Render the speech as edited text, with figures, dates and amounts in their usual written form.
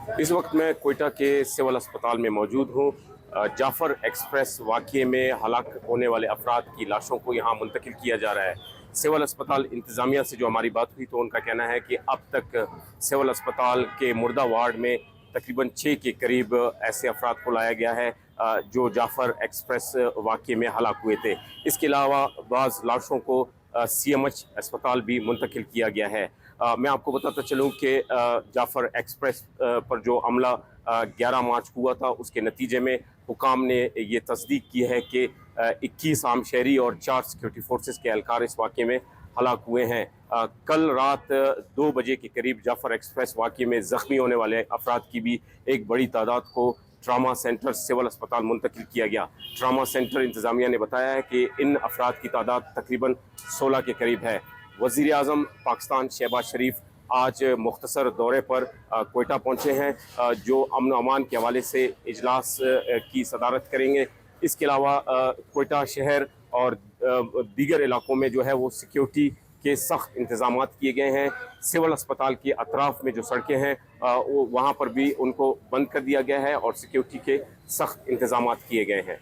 इस वक्त मैं कोयटा के सिविल अस्पताल में मौजूद हूँ। जाफ़र एक्सप्रेस वाक़ये में हलाक होने वाले अफराद की लाशों को यहाँ मुंतकिल किया जा रहा है। सिविल अस्पताल इंतज़ामिया से जो हमारी बात हुई तो उनका कहना है कि अब तक सिविल अस्पताल के मुर्दा वार्ड में तकरीबन 6 के करीब ऐसे अफराद को लाया गया है जो जाफ़र एक्सप्रेस वाक़ये में हलाक हुए थे। इसके अलावा बाज़ लाशों को CMH अस्पताल भी मुंतकिल किया गया है। मैं आपको बताता चलूँ कि जाफ़र एक्सप्रेस पर जो हमला 11 मार्च हुआ था उसके नतीजे में हुकाम ने ये तस्दीक की है कि 21 आम शहरी और 4 सिक्योरिटी फोर्सेस के एहलकार इस वाक़े में हलाक हुए हैं। कल रात 2 बजे के करीब जाफ़र एक्सप्रेस वाक़े में ज़ख्मी होने वाले अफराद की भी एक बड़ी तादाद को ट्रामा सेंटर सिविल अस्पताल मुंतकिल किया गया। ट्रामा सेंटर इंतज़ामिया ने बताया है कि इन अफराद की तादाद तकरीबन 16 के करीब है। वज़ीर आज़म पाकिस्तान शहबाज शरीफ आज मुख्तसर दौरे पर कोयटा पहुँचे हैं, जो अमन अमान के हवाले से इजलास की सदारत करेंगे। इसके अलावा कोयटा शहर और दीगर इलाकों में जो है वो सिक्योरिटी के सख्त इंतजाम किए गए हैं। सिविल अस्पताल के अतराफ में जो सड़कें हैं वो वहाँ पर भी उनको बंद कर दिया गया है और सिक्योरिटी के सख्त इंतजाम किए गए हैं।